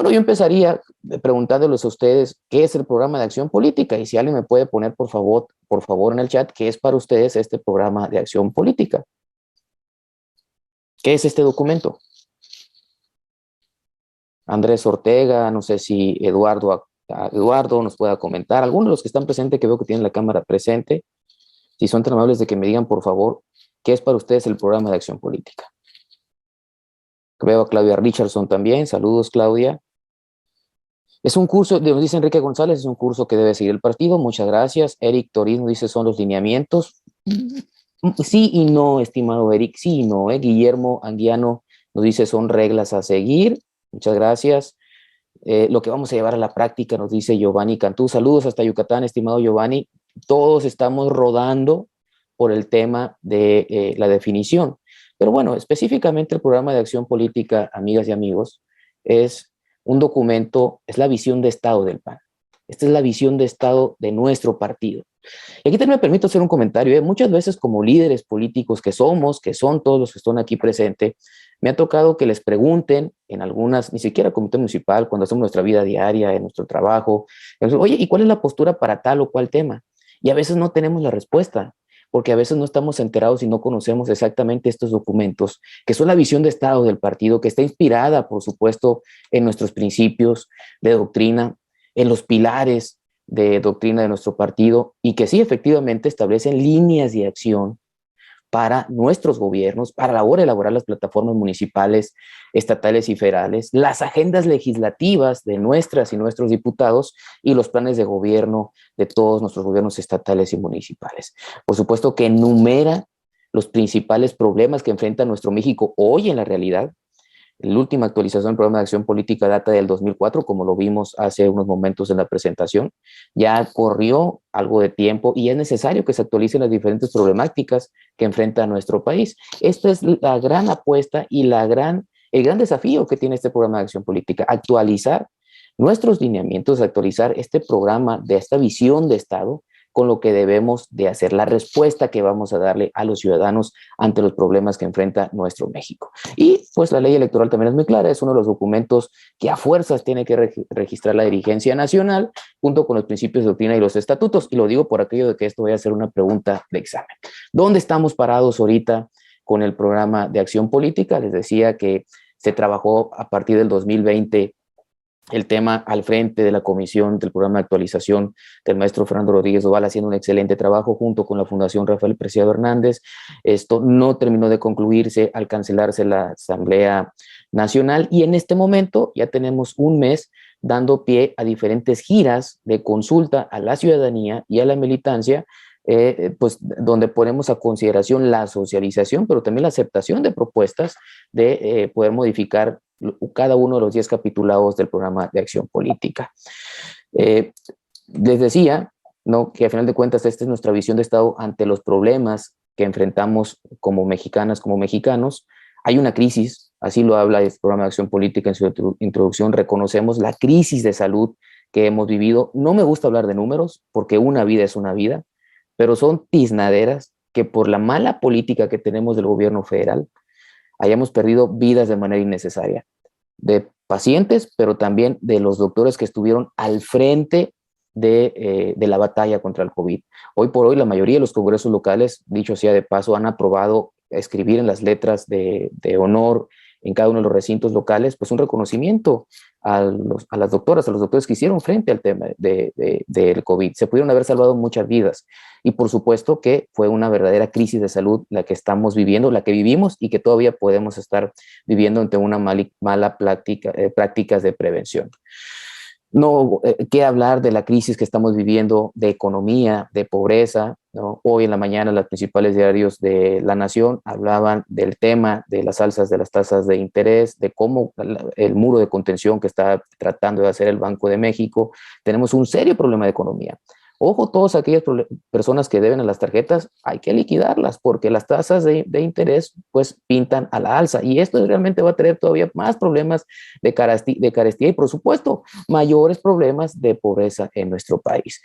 Bueno, yo empezaría preguntándoles a ustedes qué es el programa de acción política y si alguien me puede poner por favor en el chat qué es para ustedes este programa de acción política. ¿Qué es este documento? Andrés Ortega, no sé si Eduardo nos pueda comentar, algunos de los que están presentes, que veo que tienen la cámara presente, si son tan amables de que me digan por favor qué es para ustedes el programa de acción política. Veo a Claudia Richardson también, saludos Claudia. Es un curso, nos dice Enrique González, es un curso que debe seguir el partido, muchas gracias. Eric Torino dice son los lineamientos. Sí y no, estimado Eric, sí y no. Guillermo Anguiano nos dice son reglas a seguir, muchas gracias. Lo que vamos a llevar a la práctica, nos dice Giovanni Cantú. Saludos hasta Yucatán, estimado Giovanni. Todos estamos rodando por el tema de la definición. Pero bueno, específicamente el programa de acción política, amigas y amigos, es un documento, es la visión de Estado del PAN. Esta es la visión de Estado de nuestro partido. Y aquí también me permito hacer un comentario. Muchas veces como líderes políticos que son todos los que están aquí presentes, me ha tocado que les pregunten en algunas, ni siquiera comité municipal, cuando hacemos nuestra vida diaria, en nuestro trabajo, oye, ¿y cuál es la postura para tal o cual tema? Y a veces no tenemos la respuesta, porque a veces no estamos enterados y no conocemos exactamente estos documentos, que son la visión de Estado del partido, que está inspirada, por supuesto, en nuestros principios de doctrina, en los pilares de doctrina de nuestro partido, y que sí, efectivamente, establecen líneas de acción para nuestros gobiernos, para la hora de elaborar las plataformas municipales, estatales y federales, las agendas legislativas de nuestras y nuestros diputados y los planes de gobierno de todos nuestros gobiernos estatales y municipales. Por supuesto que enumera los principales problemas que enfrenta nuestro México hoy en la realidad. La última actualización del programa de acción política data del 2004, como lo vimos hace unos momentos en la presentación. Ya corrió algo de tiempo y es necesario que se actualicen las diferentes problemáticas que enfrenta nuestro país. Esta es la gran apuesta y el gran desafío que tiene este programa de acción política, actualizar nuestros lineamientos, actualizar este programa de esta visión de Estado con lo que debemos de hacer, la respuesta que vamos a darle a los ciudadanos ante los problemas que enfrenta nuestro México. Y pues la ley electoral también es muy clara, es uno de los documentos que a fuerzas tiene que registrar la dirigencia nacional, junto con los principios de doctrina y los estatutos, y lo digo por aquello de que esto vaya a ser una pregunta de examen. ¿Dónde estamos parados ahorita con el programa de acción política? Les decía que se trabajó a partir del 2020 el tema al frente de la comisión del programa de actualización del maestro Fernando Rodríguez Doval, haciendo un excelente trabajo junto con la Fundación Rafael Preciado Hernández. Esto no terminó de concluirse al cancelarse la Asamblea Nacional y en este momento ya tenemos un mes dando pie a diferentes giras de consulta a la ciudadanía y a la militancia, pues donde ponemos a consideración la socialización, pero también la aceptación de propuestas de poder modificar cada uno de los 10 capitulados del programa de acción política. Les decía, ¿no?, que a final de cuentas esta es nuestra visión de Estado ante los problemas que enfrentamos como mexicanas, como mexicanos. Hay una crisis, así lo habla el programa de acción política en su introducción, reconocemos la crisis de salud que hemos vivido. No me gusta hablar de números, porque una vida es una vida, pero son tiznaderas que por la mala política que tenemos del gobierno federal, hayamos perdido vidas de manera innecesaria, de pacientes, pero también de los doctores que estuvieron al frente de la batalla contra el COVID. Hoy por hoy, la mayoría de los congresos locales, dicho sea de paso, han aprobado escribir en las letras de honor en cada uno de los recintos locales, pues un reconocimiento a las doctoras, a los doctores que hicieron frente al tema del COVID. Se pudieron haber salvado muchas vidas. Y por supuesto que fue una verdadera crisis de salud la que estamos viviendo, la que vivimos y que todavía podemos estar viviendo ante una mala prácticas de prevención. No, qué hablar de la crisis que estamos viviendo de economía, de pobreza, ¿no? Hoy en la mañana los principales diarios de La Nación hablaban del tema de las alzas de las tasas de interés, de cómo el muro de contención que está tratando de hacer el Banco de México. Tenemos un serio problema de economía. Ojo, todas aquellas personas que deben a las tarjetas, hay que liquidarlas porque las tasas de interés pues pintan a la alza y esto realmente va a traer todavía más problemas de carestía y por supuesto mayores problemas de pobreza en nuestro país.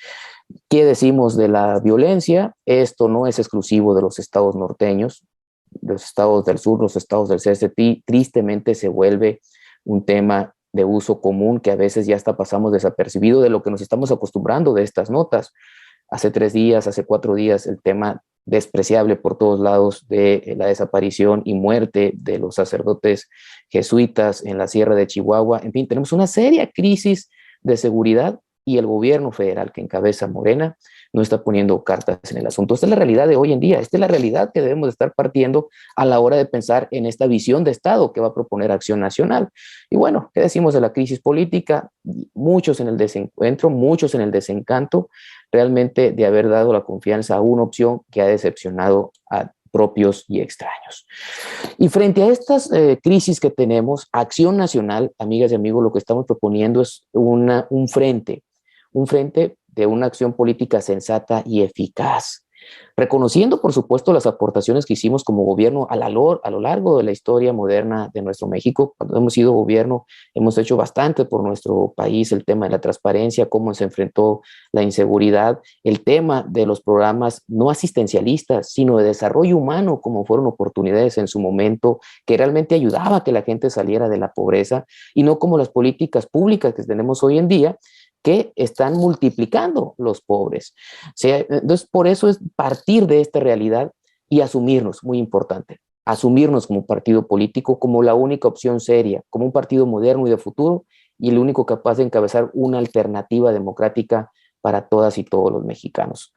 ¿Qué decimos de la violencia? Esto no es exclusivo de los estados norteños, los estados del sur, los estados del CST, tristemente se vuelve un tema de uso común que a veces ya hasta pasamos desapercibido de lo que nos estamos acostumbrando de estas notas. Hace 3 días, hace 4 días, el tema despreciable por todos lados de la desaparición y muerte de los sacerdotes jesuitas en la Sierra de Chihuahua. En fin, tenemos una seria crisis de seguridad y el gobierno federal que encabeza Morena no está poniendo cartas en el asunto. Esta es la realidad de hoy en día, esta es la realidad que debemos estar partiendo a la hora de pensar en esta visión de Estado que va a proponer Acción Nacional. Y bueno, ¿qué decimos de la crisis política? Muchos en el desencuentro, muchos en el desencanto, realmente de haber dado la confianza a una opción que ha decepcionado a propios y extraños. Y frente a estas crisis que tenemos, Acción Nacional, amigas y amigos, lo que estamos proponiendo es un frente de una acción política sensata y eficaz, reconociendo, por supuesto, las aportaciones que hicimos como gobierno a lo largo de la historia moderna de nuestro México. Cuando hemos sido gobierno, hemos hecho bastante por nuestro país, el tema de la transparencia, cómo se enfrentó la inseguridad, el tema de los programas no asistencialistas, sino de desarrollo humano, como fueron oportunidades en su momento, que realmente ayudaba a que la gente saliera de la pobreza, y no como las políticas públicas que tenemos hoy en día, que están multiplicando los pobres. O sea, entonces, por eso es partir de esta realidad y asumirnos, muy importante, asumirnos como partido político, como la única opción seria, como un partido moderno y de futuro, y el único capaz de encabezar una alternativa democrática para todas y todos los mexicanos.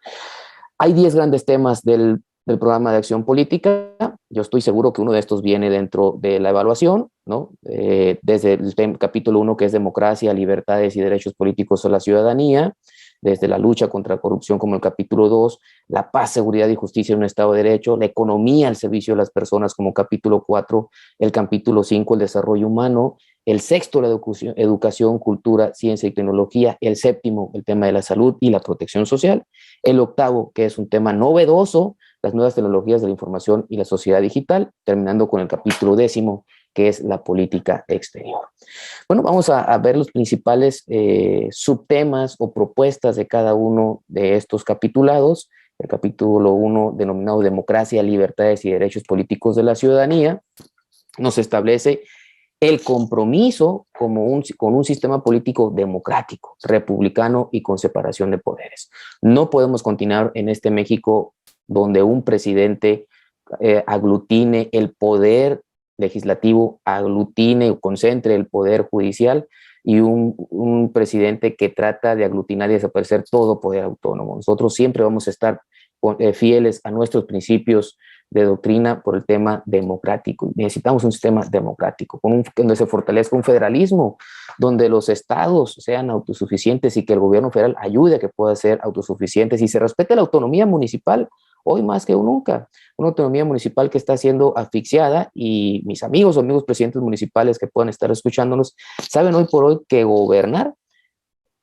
Hay 10 grandes temas del programa de acción política. Yo estoy seguro que uno de estos viene dentro de la evaluación, ¿no? Desde el capítulo 1, que es democracia, libertades y derechos políticos a la ciudadanía, desde la lucha contra la corrupción, como el capítulo 2, la paz, seguridad y justicia en un Estado de Derecho, la economía al servicio de las personas, como capítulo 4, el capítulo 5, el desarrollo humano, el sexto, la educación, cultura, ciencia y tecnología, el séptimo, el tema de la salud y la protección social, el octavo, que es un tema novedoso, las nuevas tecnologías de la información y la sociedad digital, terminando con el capítulo 10, que es la política exterior. Bueno, vamos a ver los principales subtemas o propuestas de cada uno de estos capitulados. El capítulo 1, denominado Democracia, Libertades y Derechos Políticos de la Ciudadanía, nos establece el compromiso con un sistema político democrático, republicano y con separación de poderes. No podemos continuar en este México donde un presidente aglutine el poder legislativo, aglutine o concentre el poder judicial, y un presidente que trata de aglutinar y desaparecer todo poder autónomo. Nosotros siempre vamos a estar fieles a nuestros principios de doctrina por el tema democrático. Necesitamos un sistema democrático, donde se fortalezca un federalismo, donde los estados sean autosuficientes y que el gobierno federal ayude a que puedan ser autosuficientes y se respete la autonomía municipal, hoy más que nunca. Una autonomía municipal que está siendo asfixiada, y mis amigos o amigos presidentes municipales que puedan estar escuchándonos saben hoy por hoy que gobernar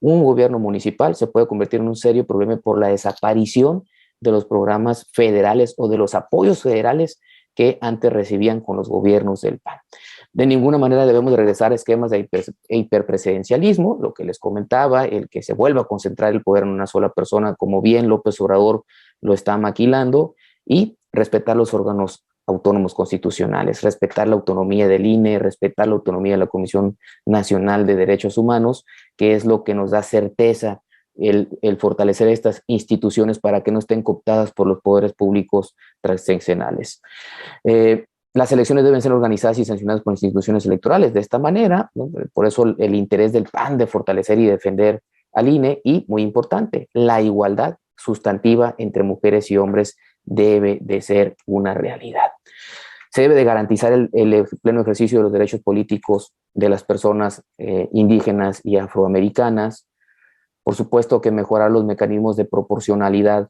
un gobierno municipal se puede convertir en un serio problema por la desaparición de los programas federales o de los apoyos federales que antes recibían con los gobiernos del PAN. De ninguna manera debemos regresar a esquemas de hiperpresidencialismo, lo que les comentaba, el que se vuelva a concentrar el poder en una sola persona, como bien López Obrador lo está maquilando, y respetar los órganos autónomos constitucionales, respetar la autonomía del INE, respetar la autonomía de la Comisión Nacional de Derechos Humanos, que es lo que nos da certeza el fortalecer estas instituciones para que no estén cooptadas por los poderes públicos transeccionales. Las elecciones deben ser organizadas y sancionadas por instituciones electorales. De esta manera, ¿no? Por eso el interés del PAN de fortalecer y defender al INE, y, muy importante, la igualdad sustantiva entre mujeres y hombres debe de ser una realidad. Se debe de garantizar el pleno ejercicio de los derechos políticos de las personas indígenas y afroamericanas. Por supuesto que mejorar los mecanismos de proporcionalidad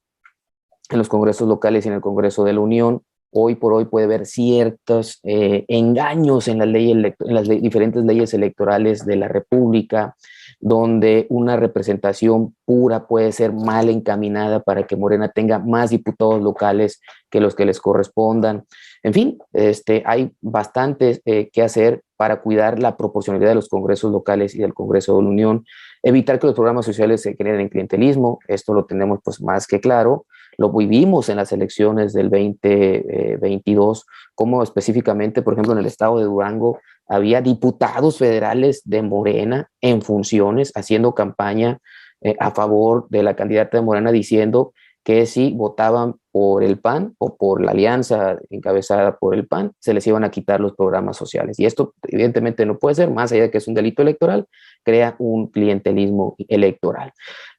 en los congresos locales y en el Congreso de la Unión. Hoy por hoy puede haber ciertos engaños en las diferentes leyes electorales de la República, donde una representación pura puede ser mal encaminada para que Morena tenga más diputados locales que los que les correspondan. En fin, hay bastante que hacer para cuidar la proporcionalidad de los congresos locales y del Congreso de la Unión, evitar que los programas sociales se generen en clientelismo. Esto lo tenemos pues más que claro. Lo vivimos en las elecciones del 2022, como específicamente, por ejemplo, en el estado de Durango, había diputados federales de Morena en funciones haciendo campaña a favor de la candidata de Morena, diciendo que si votaban por el PAN o por la alianza encabezada por el PAN, se les iban a quitar los programas sociales. Y esto evidentemente no puede ser, más allá de que es un delito electoral, crea un clientelismo electoral.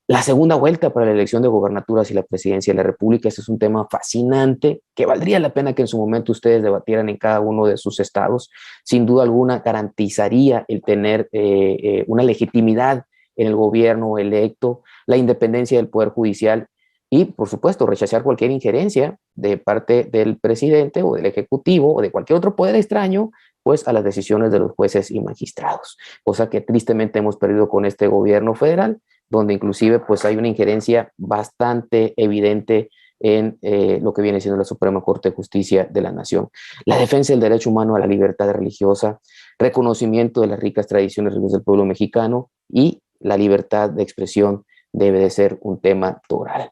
La segunda vuelta para la elección de gobernaturas y la presidencia de la República, este es un tema fascinante que valdría la pena que en su momento ustedes debatieran en cada uno de sus estados. Sin duda alguna garantizaría el tener una legitimidad en el gobierno electo, la independencia del Poder Judicial y, por supuesto, rechazar cualquier injerencia de parte del presidente o del Ejecutivo o de cualquier otro poder extraño, pues a las decisiones de los jueces y magistrados, cosa que tristemente hemos perdido con este gobierno federal, donde inclusive pues hay una injerencia bastante evidente en lo que viene siendo la Suprema Corte de Justicia de la Nación. La defensa del derecho humano a la libertad religiosa, reconocimiento de las ricas tradiciones religiosas del pueblo mexicano y la libertad de expresión debe de ser un tema toral.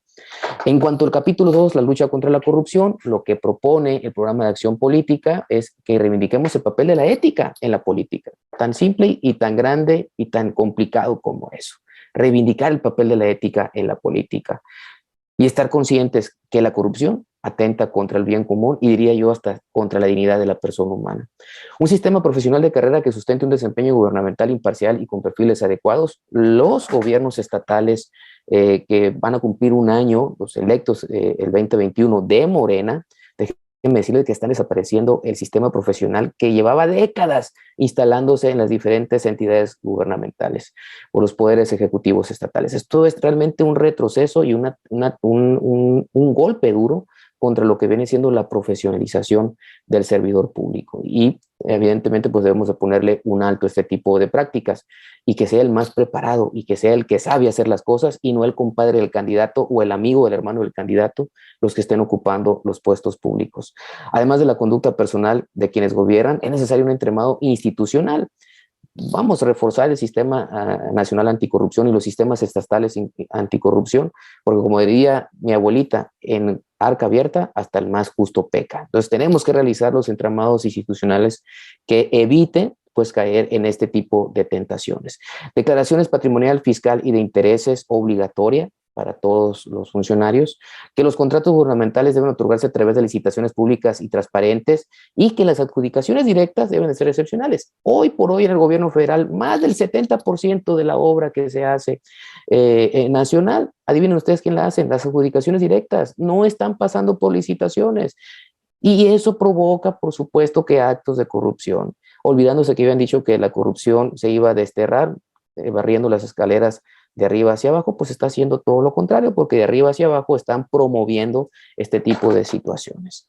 En cuanto al capítulo 2, la lucha contra la corrupción, lo que propone el programa de acción política es que reivindiquemos el papel de la ética en la política, tan simple y tan grande y tan complicado como eso. Reivindicar el papel de la ética en la política y estar conscientes que la corrupción atenta contra el bien común y diría yo hasta contra la dignidad de la persona humana. Un sistema profesional de carrera que sustente un desempeño gubernamental imparcial y con perfiles adecuados. Los gobiernos estatales que van a cumplir un año, los electos el 2021 de Morena, déjenme decirles que están desapareciendo el sistema profesional que llevaba décadas instalándose en las diferentes entidades gubernamentales o los poderes ejecutivos estatales. Esto es realmente un retroceso y un golpe duro contra lo que viene siendo la profesionalización del servidor público. Y evidentemente pues debemos de ponerle un alto a este tipo de prácticas y que sea el más preparado y que sea el que sabe hacer las cosas y no el compadre del candidato o el amigo del hermano del candidato los que estén ocupando los puestos públicos. Además de la conducta personal de quienes gobiernan, es necesario un entramado institucional. Vamos a reforzar el sistema nacional anticorrupción y los sistemas estatales anticorrupción, porque como diría mi abuelita, en arca abierta hasta el más justo peca. Entonces tenemos que realizar los entramados institucionales que eviten pues caer en este tipo de tentaciones. Declaraciones patrimonial, fiscal y de intereses obligatoria para todos los funcionarios, que los contratos gubernamentales deben otorgarse a través de licitaciones públicas y transparentes y que las adjudicaciones directas deben de ser excepcionales. Hoy por hoy en el gobierno federal, más del 70% de la obra que se hace nacional, adivinen ustedes quién la hacen, las adjudicaciones directas, no están pasando por licitaciones. Y eso provoca, por supuesto, que actos de corrupción, olvidándose que habían dicho que la corrupción se iba a desterrar, barriendo las escaleras de arriba hacia abajo, pues está haciendo todo lo contrario, porque de arriba hacia abajo están promoviendo este tipo de situaciones.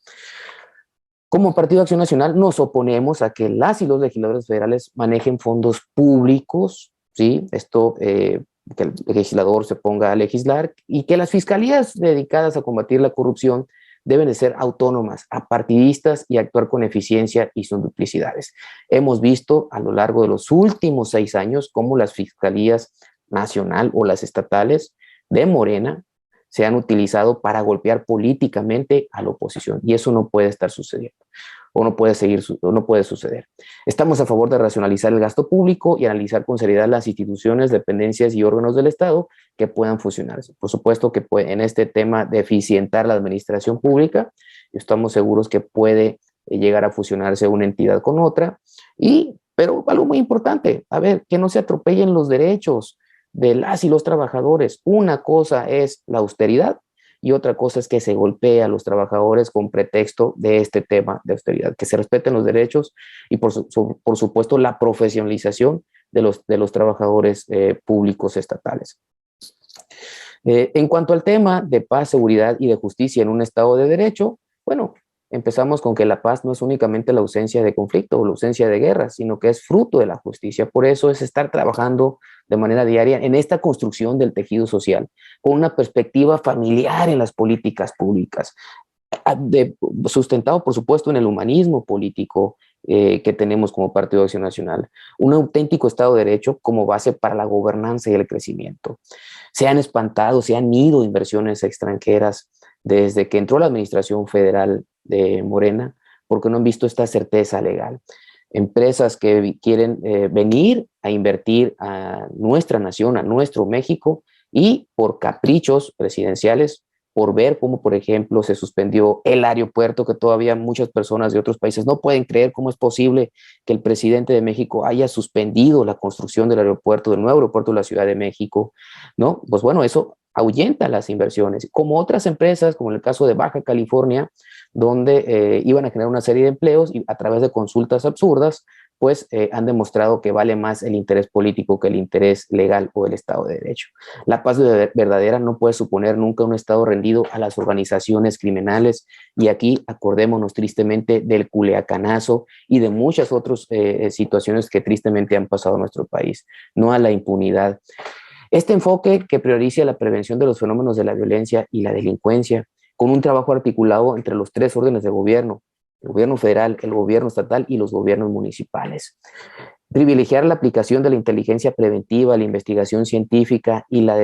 Como Partido Acción Nacional nos oponemos a que las y los legisladores federales manejen fondos públicos, ¿sí? Esto, que el legislador se ponga a legislar y que las fiscalías dedicadas a combatir la corrupción deben de ser autónomas, apartidistas y actuar con eficiencia y sin duplicidades. Hemos visto a lo largo de los últimos 6 años cómo las fiscalías nacional o las estatales de Morena se han utilizado para golpear políticamente a la oposición y eso no puede estar sucediendo o no puede suceder. Estamos a favor de racionalizar el gasto público y analizar con seriedad las instituciones, dependencias y órganos del Estado que puedan fusionarse. Por supuesto que en este tema de eficientar la administración pública, estamos seguros que puede llegar a fusionarse una entidad con otra pero algo muy importante, a ver, que no se atropellen los derechos de las y los trabajadores. Una cosa es la austeridad y otra cosa es que se golpee a los trabajadores con pretexto de este tema de austeridad, que se respeten los derechos y por supuesto la profesionalización de los trabajadores públicos estatales. En cuanto al tema de paz, seguridad y de justicia en un Estado de Derecho, bueno, empezamos con que la paz no es únicamente la ausencia de conflicto o la ausencia de guerra, sino que es fruto de la justicia. Por eso es estar trabajando de manera diaria en esta construcción del tejido social, con una perspectiva familiar en las políticas públicas, sustentado, por supuesto, en el humanismo político que tenemos como Partido de Acción Nacional, un auténtico Estado de Derecho como base para la gobernanza y el crecimiento. Se han espantado, se han ido inversiones extranjeras desde que entró la administración federal de Morena, porque no han visto esta certeza legal. empresas que quieren venir a invertir a nuestra nación, a nuestro México, y por caprichos presidenciales, por ver cómo, por ejemplo, se suspendió el aeropuerto, que todavía muchas personas de otros países no pueden creer cómo es posible que el presidente de México haya suspendido la construcción del aeropuerto, del nuevo aeropuerto de la Ciudad de México, ¿no? Pues bueno, eso ahuyenta las inversiones, como otras empresas, como en el caso de Baja California, donde iban a generar una serie de empleos y a través de consultas absurdas, pues han demostrado que vale más el interés político que el interés legal o el Estado de Derecho. La paz verdadera no puede suponer nunca un Estado rendido a las organizaciones criminales, y aquí acordémonos tristemente del Culiacanazo y de muchas otras situaciones que tristemente han pasado en nuestro país, no a la impunidad. Este enfoque que prioriza la prevención de los fenómenos de la violencia y la delincuencia, con un trabajo articulado entre los tres órdenes de gobierno, el gobierno federal, el gobierno estatal y los gobiernos municipales. Privilegiar la aplicación de la inteligencia preventiva, la investigación científica y la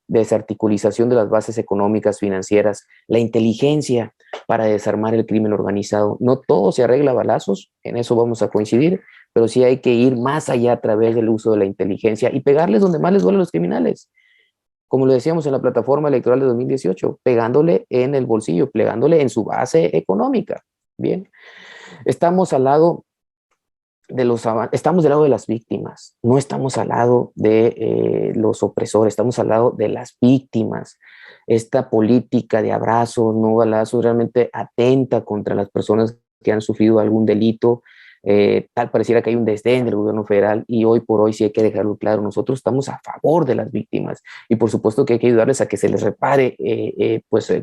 desarticulización de las bases económicas, financieras, la inteligencia para desarmar el crimen organizado. No todo se arregla a balazos, en eso vamos a coincidir, pero sí hay que ir más allá a través del uso de la inteligencia y pegarles donde más les duele a los criminales. Como lo decíamos en la plataforma electoral de 2018, pegándole en el bolsillo, pegándole en su base económica. Bien, estamos al lado estamos del lado de las víctimas, no estamos al lado de los opresores, estamos al lado de las víctimas. Esta política de abrazos, no balazos, realmente atenta contra las personas que han sufrido algún delito. Tal pareciera que hay un desdén del gobierno federal, y hoy por hoy sí hay que dejarlo claro, nosotros estamos a favor de las víctimas y por supuesto que hay que ayudarles a que se les repare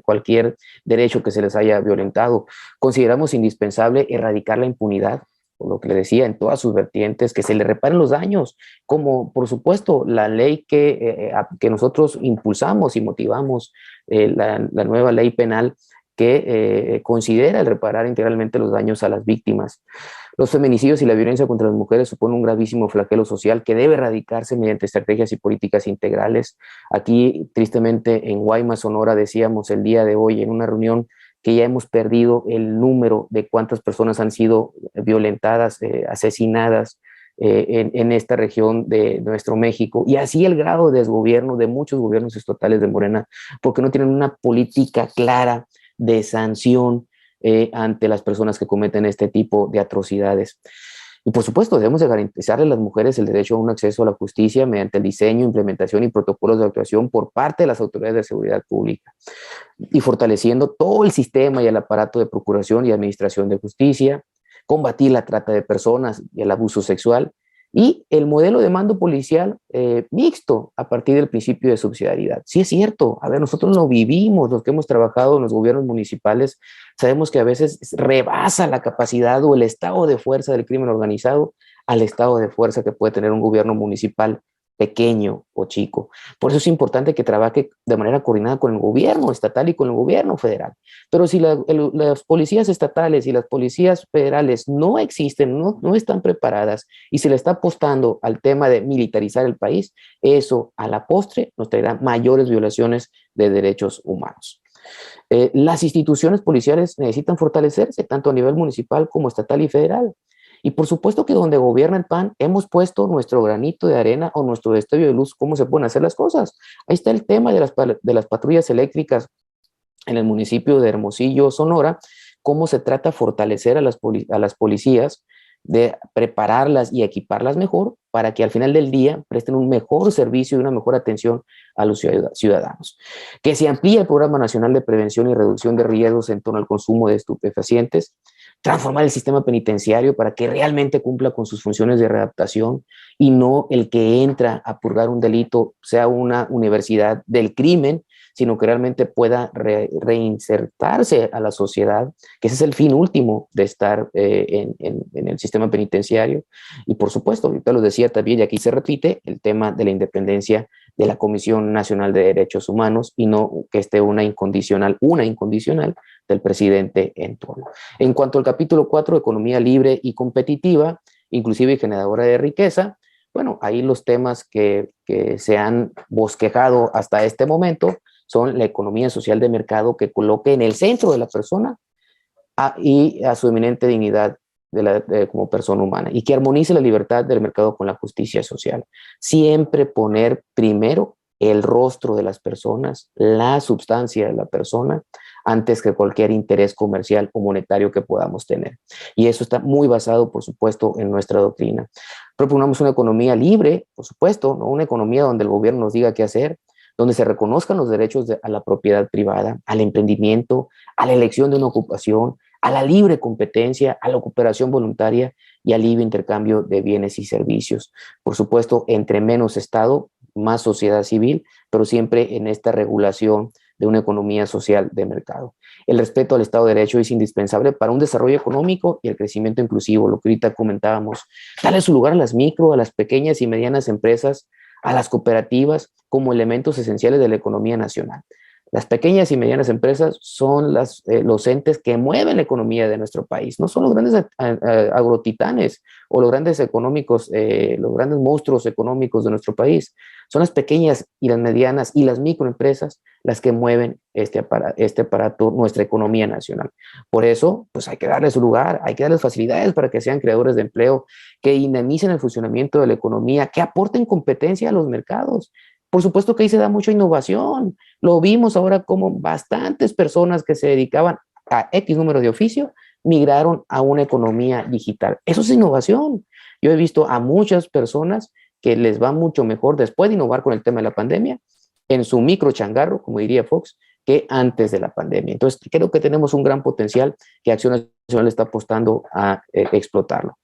cualquier derecho que se les haya violentado. Consideramos indispensable erradicar la impunidad, por lo que le decía, en todas sus vertientes, que se le reparen los daños, como por supuesto la ley que nosotros impulsamos y motivamos, la nueva ley penal que considera el reparar integralmente los daños a las víctimas. Los feminicidios y la violencia contra las mujeres suponen un gravísimo flagelo social que debe erradicarse mediante estrategias y políticas integrales. Aquí, tristemente, en Guaymas, Sonora, decíamos el día de hoy en una reunión que ya hemos perdido el número de cuántas personas han sido violentadas, asesinadas en esta región de nuestro México, y así el grado de desgobierno de muchos gobiernos estatales de Morena, porque no tienen una política clara de sanción ante las personas que cometen este tipo de atrocidades. Y por supuesto, debemos de garantizarle a las mujeres el derecho a un acceso a la justicia mediante el diseño, implementación y protocolos de actuación por parte de las autoridades de seguridad pública, y fortaleciendo todo el sistema y el aparato de procuración y administración de justicia, combatir la trata de personas y el abuso sexual, y el modelo de mando policial mixto a partir del principio de subsidiariedad. Sí es cierto, a ver, nosotros lo vivimos, los que hemos trabajado en los gobiernos municipales, sabemos que a veces rebasa la capacidad o el estado de fuerza del crimen organizado al estado de fuerza que puede tener un gobierno municipal pequeño o chico. Por eso es importante que trabaje de manera coordinada con el gobierno estatal y con el gobierno federal. Pero si las policías estatales y las policías federales no existen, no están preparadas, y se le está apostando al tema de militarizar el país, eso a la postre nos traerá mayores violaciones de derechos humanos. Las instituciones policiales necesitan fortalecerse tanto a nivel municipal como estatal y federal. Y por supuesto que donde gobierna el PAN hemos puesto nuestro granito de arena o nuestro destello de luz, cómo se pueden hacer las cosas. Ahí está el tema de las patrullas eléctricas en el municipio de Hermosillo, Sonora, cómo se trata de fortalecer a las policías, de prepararlas y equiparlas mejor para que al final del día presten un mejor servicio y una mejor atención a los ciudadanos. Que se amplíe el Programa Nacional de Prevención y Reducción de Riesgos en torno al consumo de estupefacientes, transformar el sistema penitenciario para que realmente cumpla con sus funciones de readaptación y no el que entra a purgar un delito sea una universidad del crimen, sino que realmente pueda reinsertarse a la sociedad, que ese es el fin último de estar en el sistema penitenciario. Y por supuesto, ahorita lo decía también, y aquí se repite, el tema de la independencia de la Comisión Nacional de Derechos Humanos, y no que esté una incondicional del presidente en turno. En cuanto al capítulo 4, economía libre y competitiva, inclusive y generadora de riqueza, bueno, ahí los temas que se han bosquejado hasta este momento son la economía social de mercado, que coloque en el centro de la persona y a su eminente dignidad como persona humana y que armonice la libertad del mercado con la justicia social. Siempre poner primero el rostro de las personas, la sustancia de la persona, antes que cualquier interés comercial o monetario que podamos tener. Y eso está muy basado, por supuesto, en nuestra doctrina. Proponemos una economía libre, por supuesto, ¿no? Una economía donde el gobierno nos diga qué hacer, donde se reconozcan los derechos a la propiedad privada, al emprendimiento, a la elección de una ocupación, a la libre competencia, a la cooperación voluntaria y al libre intercambio de bienes y servicios. Por supuesto, entre menos Estado, más sociedad civil, pero siempre en esta regulación de una economía social de mercado. El respeto al Estado de Derecho es indispensable para un desarrollo económico y el crecimiento inclusivo, lo que ahorita comentábamos. Darle su lugar a las micro, a las pequeñas y medianas empresas, a las cooperativas como elementos esenciales de la economía nacional. Las pequeñas y medianas empresas son los entes que mueven la economía de nuestro país. No son los grandes agrotitanes o los grandes económicos, los grandes monstruos económicos de nuestro país. Son las pequeñas y las medianas y las microempresas las que mueven este aparato, nuestra economía nacional. Por eso, pues hay que darles su lugar, hay que darles facilidades para que sean creadores de empleo, que dinamicen el funcionamiento de la economía, que aporten competencia a los mercados. Por supuesto que ahí se da mucha innovación. Lo vimos ahora como bastantes personas que se dedicaban a X número de oficio migraron a una economía digital. Eso es innovación. Yo he visto a muchas personas que les va mucho mejor después de innovar con el tema de la pandemia en su micro changarro, como diría Fox, que antes de la pandemia. Entonces, creo que tenemos un gran potencial que Acción Nacional está apostando a explotarlo.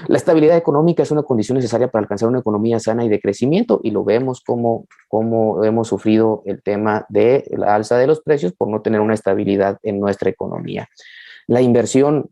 La estabilidad económica es una condición necesaria para alcanzar una economía sana y de crecimiento, y lo vemos como hemos sufrido el tema de la alza de los precios por no tener una estabilidad en nuestra economía. La inversión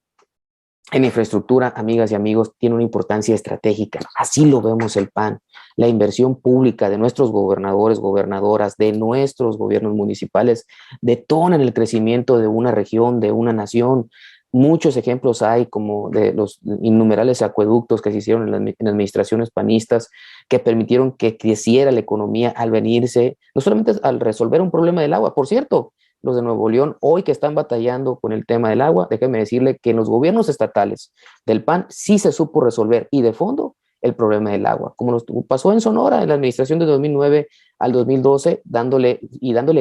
en infraestructura, amigas y amigos, tiene una importancia estratégica. Así lo vemos el PAN. La inversión pública de nuestros gobernadores, gobernadoras, de nuestros gobiernos municipales, detonan el crecimiento de una región, de una nación. Muchos ejemplos hay, como de los innumerables acueductos que se hicieron en administraciones panistas, que permitieron que creciera la economía al venirse, no solamente al resolver un problema del agua. Por cierto, los de Nuevo León, hoy que están batallando con el tema del agua, déjeme decirle que en los gobiernos estatales del PAN sí se supo resolver y de fondo el problema del agua, como nos pasó en Sonora en la administración de 2009 al 2012, dándole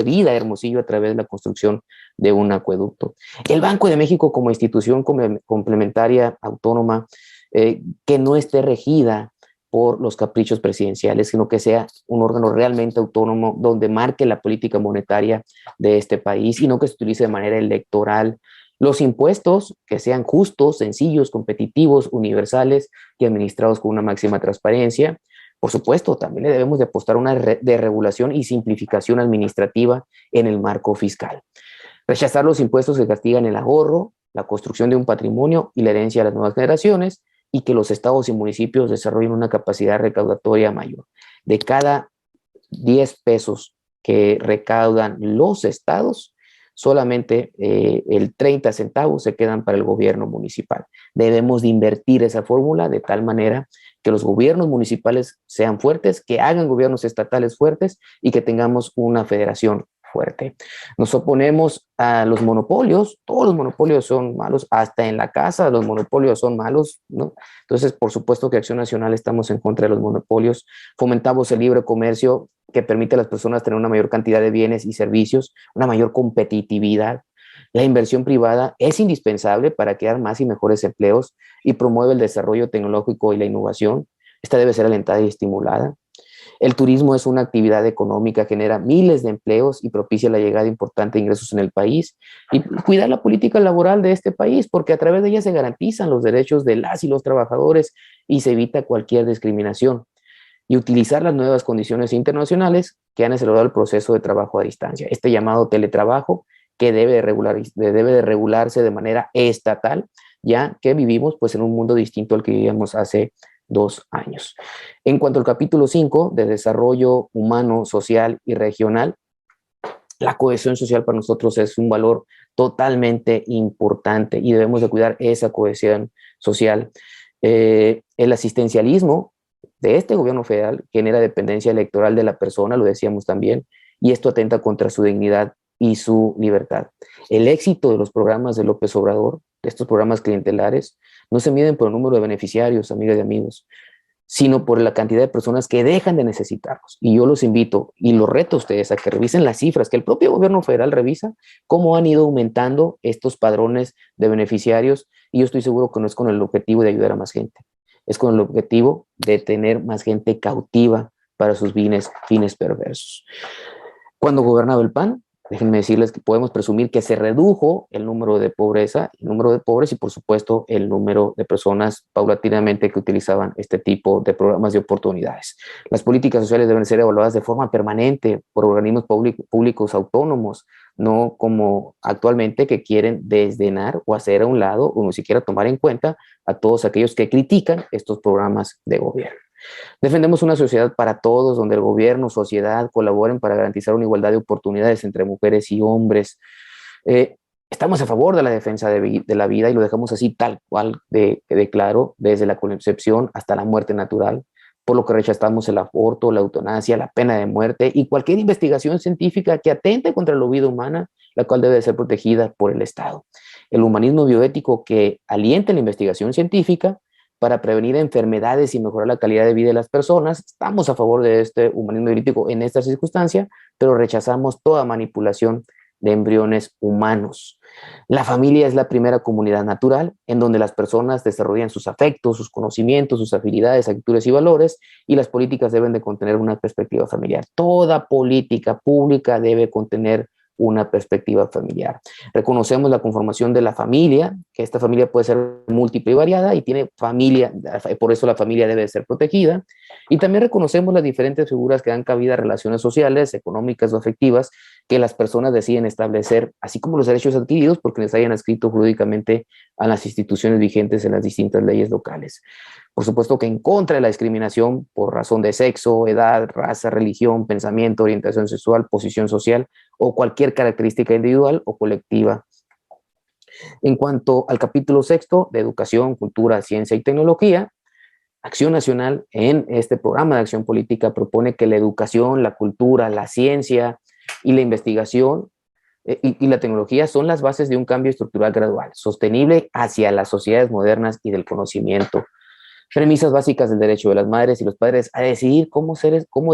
vida a Hermosillo a través de la construcción de un acueducto. El Banco de México como institución complementaria autónoma, que no esté regida por los caprichos presidenciales, sino que sea un órgano realmente autónomo donde marque la política monetaria de este país y no que se utilice de manera electoral. Los impuestos que sean justos, sencillos, competitivos, universales y administrados con una máxima transparencia. Por supuesto, también le debemos de apostar a una regulación y simplificación administrativa en el marco fiscal. Rechazar los impuestos que castigan el ahorro, la construcción de un patrimonio y la herencia a las nuevas generaciones, y que los estados y municipios desarrollen una capacidad recaudatoria mayor. De cada 10 pesos que recaudan los estados, solamente el 30 centavos se quedan para el gobierno municipal. Debemos de invertir esa fórmula de tal manera que los gobiernos municipales sean fuertes, que hagan gobiernos estatales fuertes y que tengamos una federación fuerte. Nos oponemos a los monopolios, todos los monopolios son malos, hasta en la casa los monopolios son malos, ¿no? Entonces, por supuesto que Acción Nacional estamos en contra de los monopolios, fomentamos el libre comercio que permite a las personas tener una mayor cantidad de bienes y servicios, una mayor competitividad. La inversión privada es indispensable para crear más y mejores empleos y promueve el desarrollo tecnológico y la innovación. Esta debe ser alentada y estimulada. El turismo es una actividad económica, genera miles de empleos y propicia la llegada importante de ingresos en el país. Y cuidar la política laboral de este país, porque a través de ella se garantizan los derechos de las y los trabajadores y se evita cualquier discriminación. Y utilizar las nuevas condiciones internacionales que han acelerado el proceso de trabajo a distancia. Este llamado teletrabajo que debe de regularse de manera estatal, ya que vivimos pues en un mundo distinto al que vivíamos hace 2 años. En cuanto al capítulo 5 de desarrollo humano, social y regional, la cohesión social para nosotros es un valor totalmente importante y debemos de cuidar esa cohesión social. El asistencialismo de este gobierno federal genera dependencia electoral de la persona, lo decíamos también, y esto atenta contra su dignidad y su libertad. El éxito de los programas de López Obrador, de estos programas clientelares, no se miden por el número de beneficiarios, amigas y amigos, sino por la cantidad de personas que dejan de necesitarlos. Y yo los invito y los reto a ustedes a que revisen las cifras que el propio gobierno federal revisa, cómo han ido aumentando estos padrones de beneficiarios, y yo estoy seguro que no es con el objetivo de ayudar a más gente, es con el objetivo de tener más gente cautiva para sus fines perversos. Cuando gobernaba el PAN, déjenme decirles que podemos presumir que se redujo el número de pobreza, el número de pobres y por supuesto el número de personas paulatinamente que utilizaban este tipo de programas de oportunidades. Las políticas sociales deben ser evaluadas de forma permanente por organismos públicos autónomos, no como actualmente que quieren desdenar o hacer a un lado o ni siquiera tomar en cuenta a todos aquellos que critican estos programas de gobierno. Defendemos una sociedad para todos, donde el gobierno, sociedad colaboren para garantizar una igualdad de oportunidades entre mujeres y hombres. Estamos a favor de la defensa de la vida y lo dejamos así tal cual de claro, desde la concepción hasta la muerte natural, por lo que rechazamos el aborto, la eutanasia, la pena de muerte y cualquier investigación científica que atente contra la vida humana, la cual debe ser protegida por el Estado. El humanismo bioético que alienta la investigación científica para prevenir enfermedades y mejorar la calidad de vida de las personas. Estamos a favor de este humanismo bioético en esta circunstancia, pero rechazamos toda manipulación de embriones humanos. La familia es la primera comunidad natural en donde las personas desarrollan sus afectos, sus conocimientos, sus habilidades, actitudes y valores, y las políticas deben de contener una perspectiva familiar. Toda política pública debe contener una perspectiva familiar. Reconocemos la conformación de la familia, que esta familia puede ser múltiple y variada y tiene familia, por eso la familia debe ser protegida. Y también reconocemos las diferentes figuras que dan cabida a relaciones sociales, económicas o afectivas que las personas deciden establecer, así como los derechos adquiridos porque les hayan adscrito jurídicamente a las instituciones vigentes en las distintas leyes locales. Por supuesto que en contra de la discriminación por razón de sexo, edad, raza, religión, pensamiento, orientación sexual, posición social o cualquier característica individual o colectiva. En cuanto al capítulo sexto de Educación, Cultura, Ciencia y Tecnología, Acción Nacional en este programa de acción política propone que la educación, la cultura, la ciencia y la investigación y la tecnología son las bases de un cambio estructural gradual, sostenible hacia las sociedades modernas y del conocimiento. Premisas básicas del derecho de las madres y los padres a decidir cómo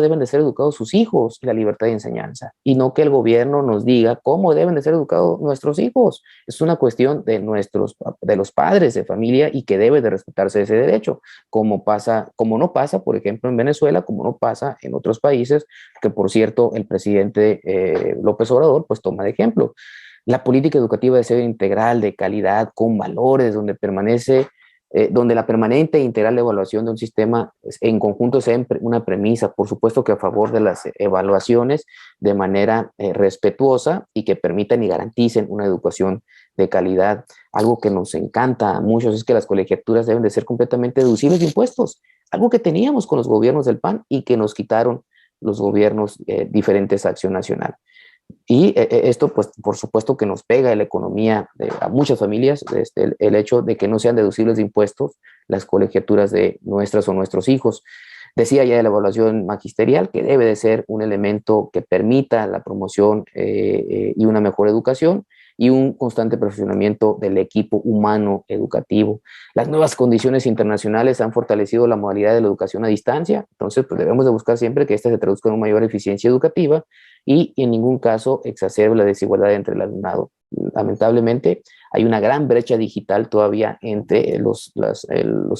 deben de ser educados sus hijos y la libertad de enseñanza, y no que el gobierno nos diga cómo deben de ser educados nuestros hijos. Es una cuestión de los padres de familia y que debe de respetarse ese derecho, como no pasa, por ejemplo, en Venezuela, como no pasa en otros países, que por cierto el presidente López Obrador pues toma de ejemplo. La política educativa debe ser integral, de calidad, con valores, donde la permanente e integral evaluación de un sistema en conjunto sea una premisa, por supuesto que a favor de las evaluaciones de manera respetuosa y que permitan y garanticen una educación de calidad. Algo que nos encanta a muchos es que las colegiaturas deben de ser completamente deducibles de impuestos, algo que teníamos con los gobiernos del PAN y que nos quitaron los gobiernos diferentes a Acción Nacional. Y esto, pues, por supuesto que nos pega en la economía a muchas familias, el hecho de que no sean deducibles de impuestos las colegiaturas de nuestras o nuestros hijos. Decía ya de la evaluación magisterial que debe de ser un elemento que permita la promoción y una mejor educación y un constante perfeccionamiento del equipo humano educativo. Las nuevas condiciones internacionales han fortalecido la modalidad de la educación a distancia, entonces pues debemos de buscar siempre que esta se traduzca en una mayor eficiencia educativa y en ningún caso exacerbe la desigualdad entre el alumnado. Lamentablemente hay una gran brecha digital todavía entre los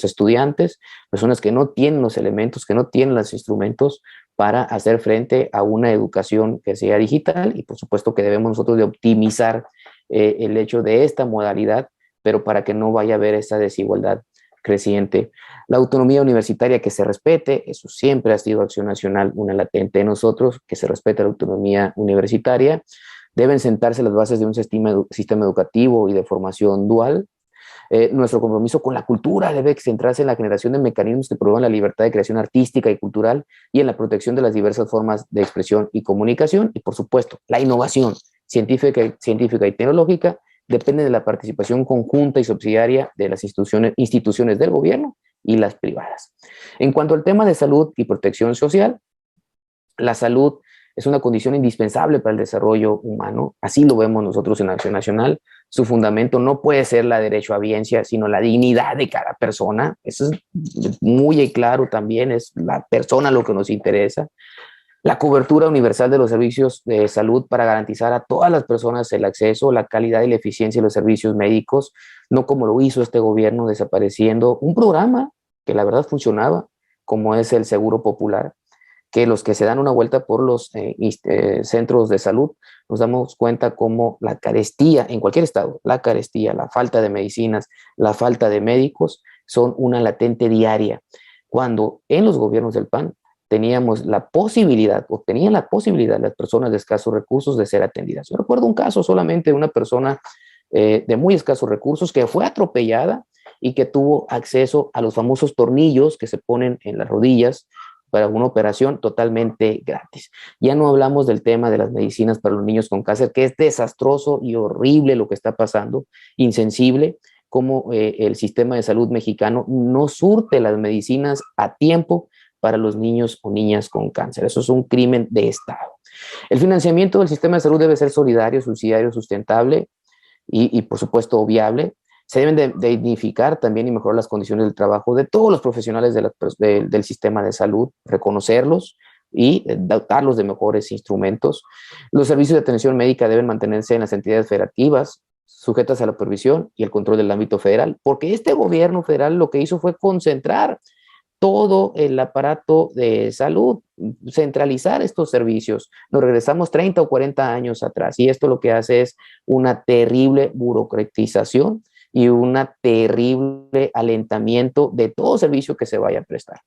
estudiantes, personas que no tienen los elementos, que no tienen los instrumentos para hacer frente a una educación que sea digital, y por supuesto que debemos nosotros de optimizar el hecho de esta modalidad, pero para que no vaya a haber esa desigualdad creciente. La autonomía universitaria, que se respete, eso siempre ha sido Acción Nacional, una latente de nosotros, que se respete la autonomía universitaria. Deben sentarse las bases de un sistema educativo y de formación dual. Nuestro compromiso con la cultura debe centrarse en la generación de mecanismos que promuevan la libertad de creación artística y cultural y en la protección de las diversas formas de expresión y comunicación. Y por supuesto, la innovación científica y tecnológica depende de la participación conjunta y subsidiaria de las instituciones del gobierno y las privadas. En cuanto al tema de salud y protección social, la salud es una condición indispensable para el desarrollo humano, así lo vemos nosotros en Acción Nacional. su fundamento no puede ser la derechohabiencia, sino la dignidad de cada persona. Eso es muy claro también, es la persona lo que nos interesa. La cobertura universal de los servicios de salud para garantizar a todas las personas el acceso, la calidad y la eficiencia de los servicios médicos, no como lo hizo este gobierno desapareciendo un programa que la verdad funcionaba, como es el Seguro Popular, que los que se dan una vuelta por los centros de salud, nos damos cuenta cómo la carestía en cualquier estado, la carestía, la falta de medicinas, la falta de médicos, son una latente diaria. Cuando en los gobiernos del PAN teníamos la posibilidad, o tenían la posibilidad las personas de escasos recursos de ser atendidas. Yo recuerdo un caso solamente de una persona de muy escasos recursos que fue atropellada y que tuvo acceso a los famosos tornillos que se ponen en las rodillas para una operación totalmente gratis. Ya no hablamos del tema de las medicinas para los niños con cáncer, que es desastroso y horrible lo que está pasando, insensible, como el sistema de salud mexicano no surte las medicinas a tiempo para los niños o niñas con cáncer. Eso es un crimen de Estado. El financiamiento del sistema de salud debe ser solidario, subsidiario, sustentable y por supuesto, viable. Se deben de dignificar también y mejorar las condiciones del trabajo de todos los profesionales del sistema de salud, reconocerlos y dotarlos de mejores instrumentos. Los servicios de atención médica deben mantenerse en las entidades federativas, sujetas a la supervisión y el control del ámbito federal, porque este gobierno federal lo que hizo fue concentrar todo el aparato de salud, centralizar estos servicios. Nos regresamos 30 o 40 años atrás y esto lo que hace es una terrible burocratización y un terrible alentamiento de todo servicio que se vaya a prestar.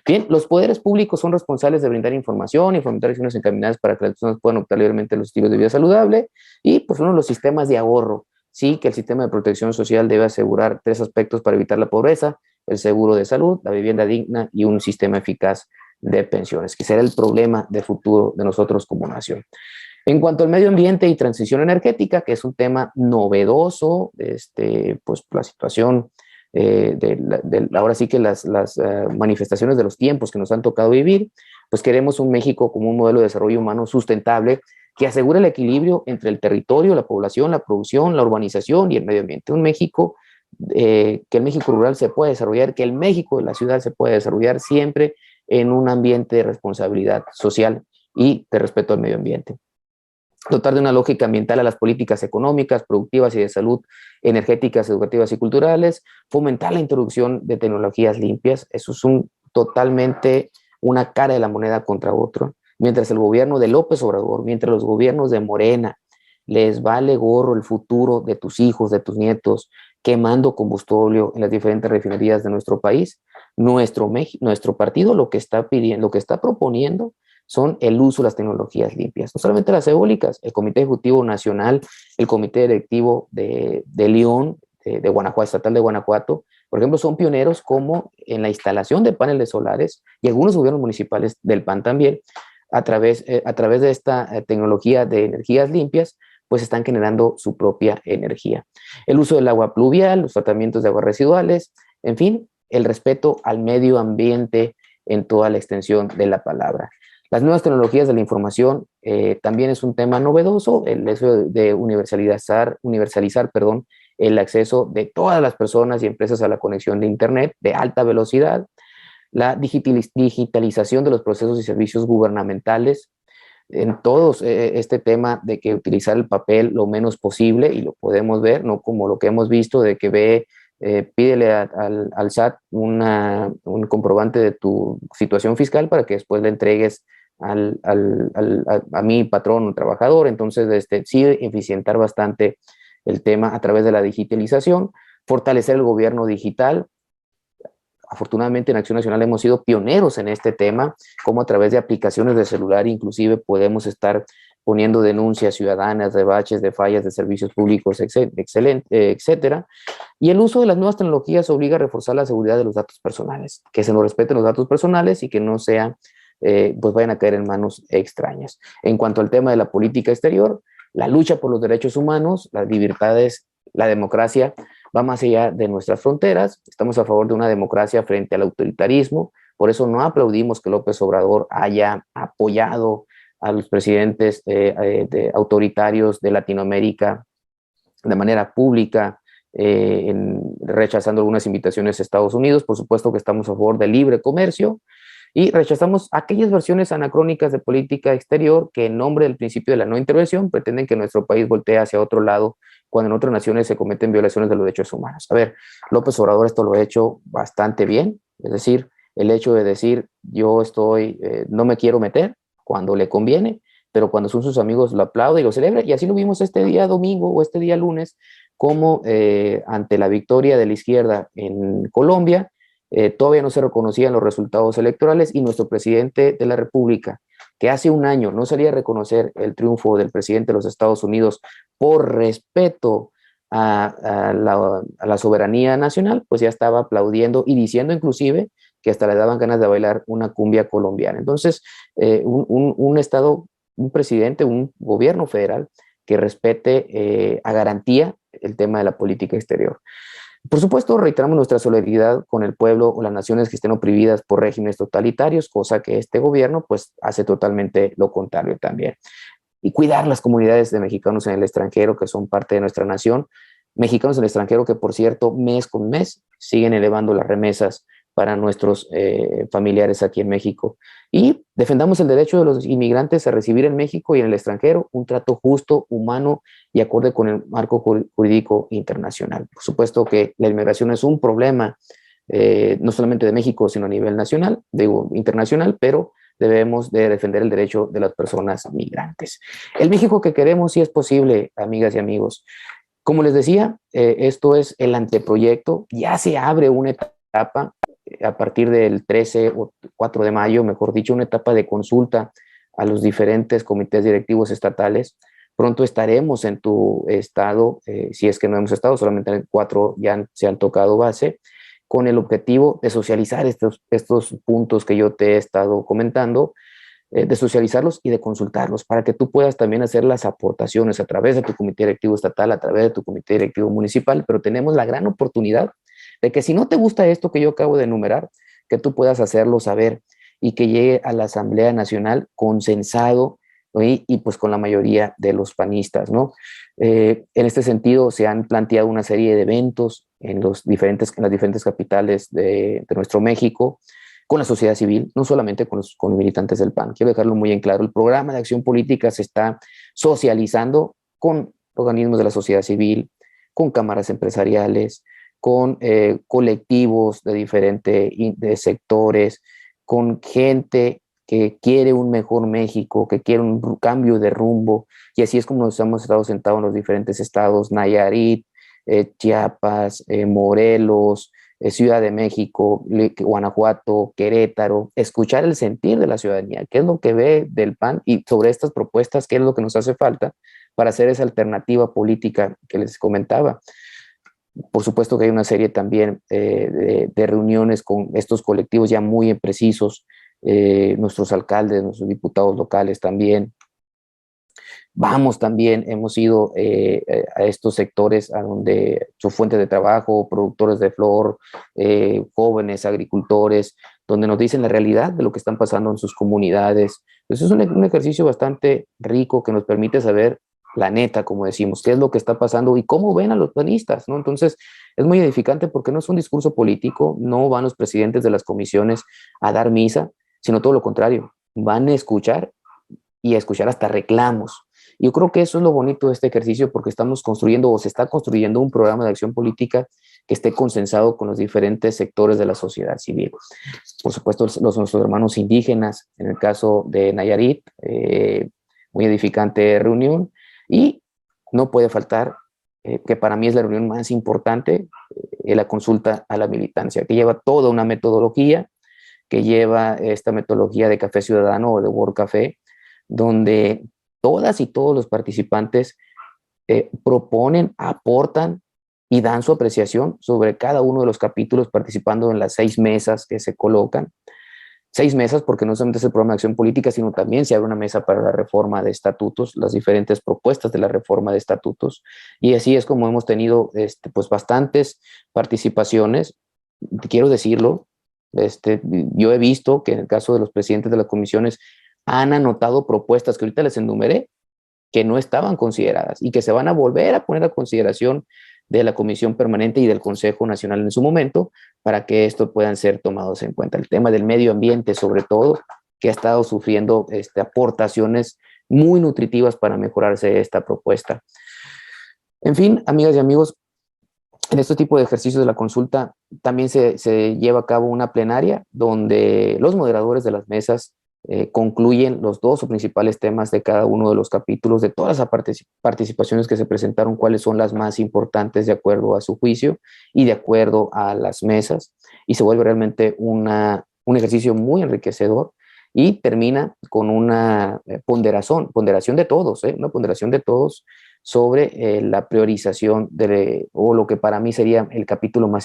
Bien, los poderes públicos son responsables de brindar información y fomentar acciones encaminadas para que las personas puedan optar libremente a los estilos de vida saludable y pues uno de los sistemas de ahorro. Sí, que el sistema de protección social debe asegurar 3 aspectos para evitar la pobreza: el seguro de salud, la vivienda digna y un sistema eficaz de pensiones, que será el problema de futuro de nosotros como nación. En cuanto al medio ambiente y transición energética, que es un tema novedoso, pues la situación ahora sí que las manifestaciones de los tiempos que nos han tocado vivir, pues queremos un México como un modelo de desarrollo humano sustentable que asegure el equilibrio entre el territorio, la población, la producción, la urbanización y el medio ambiente. Un México que el México rural se puede desarrollar, que el México de la ciudad se puede desarrollar siempre en un ambiente de responsabilidad social y de respeto al medio ambiente. Dotar de una lógica ambiental a las políticas económicas, productivas y de salud, energéticas, educativas y culturales, fomentar la introducción de tecnologías limpias, eso es totalmente una cara de la moneda contra otro. Mientras el gobierno de López Obrador, mientras los gobiernos de Morena, les vale gorro el futuro de tus hijos, de tus nietos, quemando combustible en las diferentes refinerías de nuestro país, nuestro partido lo que está pidiendo, lo que está proponiendo son el uso de las tecnologías limpias, no solamente las eólicas. El Comité Ejecutivo Nacional, el Comité Directivo de León, de Guanajuato, Estatal de Guanajuato, por ejemplo, son pioneros como en la instalación de paneles solares, y algunos gobiernos municipales del PAN también, a través de esta tecnología de energías limpias, pues están generando su propia energía. El uso del agua pluvial, los tratamientos de aguas residuales, en fin, el respeto al medio ambiente en toda la extensión de la palabra. Las nuevas tecnologías de la información también es un tema novedoso, el hecho de universalizar el acceso de todas las personas y empresas a la conexión de Internet de alta velocidad, la digitalización de los procesos y servicios gubernamentales, en todos este tema de que utilizar el papel lo menos posible, y lo podemos ver, no como lo que hemos visto de que pídele al SAT un comprobante de tu situación fiscal para que después le entregues a mi patrón o trabajador. Entonces, sí, eficientar bastante el tema a través de la digitalización, fortalecer el gobierno digital. Afortunadamente en Acción Nacional hemos sido pioneros en este tema, como a través de aplicaciones de celular inclusive podemos estar poniendo denuncias ciudadanas de baches, de fallas de servicios públicos, etcétera. Y el uso de las nuevas tecnologías obliga a reforzar la seguridad de los datos personales, que se nos respeten los datos personales y que no pues vayan a caer en manos extrañas. En cuanto al tema de la política exterior, la lucha por los derechos humanos, las libertades, la democracia, va más allá de nuestras fronteras. Estamos a favor de una democracia frente al autoritarismo. Por eso no aplaudimos que López Obrador haya apoyado a los presidentes autoritarios de Latinoamérica de manera pública, rechazando algunas invitaciones a Estados Unidos. Por supuesto que estamos a favor del libre comercio y rechazamos aquellas versiones anacrónicas de política exterior que en nombre del principio de la no intervención pretenden que nuestro país voltee hacia otro lado cuando en otras naciones se cometen violaciones de los derechos humanos. A ver, López Obrador esto lo ha hecho bastante bien, es decir, el hecho de decir yo no me quiero meter cuando le conviene, pero cuando son sus amigos lo aplauden y lo celebran, y así lo vimos este día domingo o este día lunes, como ante la victoria de la izquierda en Colombia, todavía no se reconocían los resultados electorales y nuestro presidente de la República, que hace un año no salía a reconocer el triunfo del presidente de los Estados Unidos por respeto a la soberanía nacional, pues ya estaba aplaudiendo y diciendo inclusive que hasta le daban ganas de bailar una cumbia colombiana. Entonces, un Estado, un presidente, un gobierno federal que respete a garantía el tema de la política exterior. Por supuesto, reiteramos nuestra solidaridad con el pueblo o las naciones que estén oprimidas por regímenes totalitarios, cosa que este gobierno pues hace totalmente lo contrario también. Y cuidar las comunidades de mexicanos en el extranjero que son parte de nuestra nación, mexicanos en el extranjero que por cierto mes con mes siguen elevando las remesas para nuestros familiares aquí en México. Y defendamos el derecho de los inmigrantes a recibir en México y en el extranjero un trato justo, humano y acorde con el marco jurídico internacional. Por supuesto que la inmigración es un problema no solamente de México, sino a nivel nacional, digo internacional, pero debemos de defender el derecho de las personas migrantes. El México que queremos, si es posible, amigas y amigos. Como les decía, esto es el anteproyecto, ya se abre una etapa a partir del 13 o 4 de mayo, mejor dicho, una etapa de consulta a los diferentes comités directivos estatales. Pronto estaremos en tu estado, si es que no hemos estado, solamente en 4 ya se han tocado base, con el objetivo de socializar estos puntos que yo te he estado comentando, de socializarlos y de consultarlos para que tú puedas también hacer las aportaciones a través de tu comité directivo estatal, a través de tu comité directivo municipal, pero tenemos la gran oportunidad de que si no te gusta esto que yo acabo de enumerar, que tú puedas hacerlo saber y que llegue a la Asamblea Nacional consensado, ¿no? Y pues con la mayoría de los panistas, ¿no? En este sentido se han planteado una serie de eventos en las diferentes capitales de nuestro México, con la sociedad civil, no solamente con los militantes del PAN. Quiero dejarlo muy en claro, el programa de acción política se está socializando con organismos de la sociedad civil, con cámaras empresariales, con colectivos de diferentes sectores, con gente que quiere un mejor México, que quiere un cambio de rumbo, y así es como nos hemos estado sentados en los diferentes estados, Nayarit, Chiapas, Morelos, Ciudad de México, Guanajuato, Querétaro, escuchar el sentir de la ciudadanía, qué es lo que ve del PAN y sobre estas propuestas, qué es lo que nos hace falta para hacer esa alternativa política que les comentaba. Por supuesto que hay una serie también de reuniones con estos colectivos ya muy precisos, nuestros alcaldes, nuestros diputados locales también. Vamos también, hemos ido a estos sectores a donde su fuente de trabajo, productores de flor, jóvenes agricultores, donde nos dicen la realidad de lo que están pasando en sus comunidades. Entonces es un ejercicio bastante rico que nos permite saber la neta, como decimos, qué es lo que está pasando y cómo ven a los panistas, ¿no? Entonces es muy edificante porque no es un discurso político, no van los presidentes de las comisiones a dar misa, sino todo lo contrario, van a escuchar y a escuchar hasta reclamos. Yo creo que eso es lo bonito de este ejercicio porque estamos construyendo o se está construyendo un programa de acción política que esté consensado con los diferentes sectores de la sociedad civil. Por supuesto, nuestros hermanos indígenas, en el caso de Nayarit, muy edificante reunión, y no puede faltar, que para mí es la reunión más importante, la consulta a la militancia, que lleva toda una metodología, que lleva esta metodología de Café Ciudadano o de World Café, donde todas y todos los participantes proponen, aportan y dan su apreciación sobre cada uno de los capítulos, participando en las 6 mesas que se colocan. 6 mesas porque no solamente es el programa de acción política, sino también se abre una mesa para la reforma de estatutos, las diferentes propuestas de la reforma de estatutos, y así es como hemos tenido pues bastantes participaciones. Quiero decirlo, yo he visto que en el caso de los presidentes de las comisiones han anotado propuestas que ahorita les enumeré, que no estaban consideradas y que se van a volver a poner a consideración de la Comisión Permanente y del Consejo Nacional en su momento para que estos puedan ser tomados en cuenta. El tema del medio ambiente, sobre todo, que ha estado sufriendo aportaciones muy nutritivas para mejorarse esta propuesta. En fin, amigas y amigos, en este tipo de ejercicios de la consulta también se lleva a cabo una plenaria donde los moderadores de las mesas concluyen los dos o principales temas de cada uno de los capítulos, de todas las participaciones que se presentaron, cuáles son las más importantes de acuerdo a su juicio y de acuerdo a las mesas, y se vuelve realmente un ejercicio muy enriquecedor y termina con una ponderación de todos, una ponderación de todos sobre la priorización o lo que para mí sería el capítulo más importante